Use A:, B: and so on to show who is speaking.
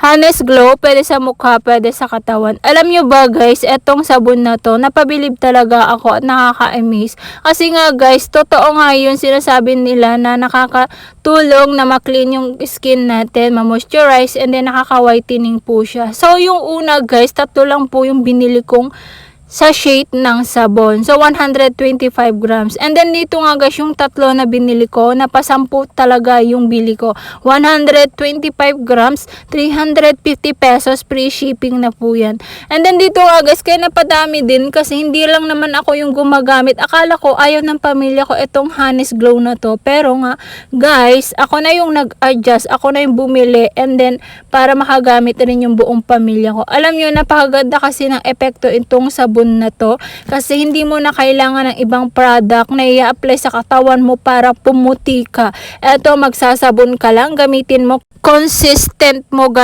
A: Honest Glow, pwede sa mukha, pwede sa katawan. Alam nyo ba guys, etong sabon na to, napabilib talaga ako at nakaka-amaze. Kasi nga guys, totoo nga yun sinasabi nila na nakakatulong na ma-clean yung skin natin, ma-moisturize, and then nakaka-whitening po siya. So yung una guys, 3 lang po yung binili kong sachet ng sabon. So, 125 grams. And then, dito nga guys, yung 3 na binili ko, napasampu talaga yung bili ko. 125 grams, 350 pesos, free shipping na po yan. And then, dito nga guys, kaya napadami din kasi hindi lang naman ako yung gumagamit. Akala ko, ayaw ng pamilya ko itong Honest Glow na to. Pero nga, guys, ako na yung nag-adjust, ako na yung bumili, and then, para makagamit rin yung buong pamilya ko. Alam nyo, napakaganda kasi ng epekto itong sabon na to kasi hindi mo na kailangan ng ibang product na i-apply sa katawan mo para pumuti ka. Eto, magsasabon ka lang, gamitin mo, consistent mo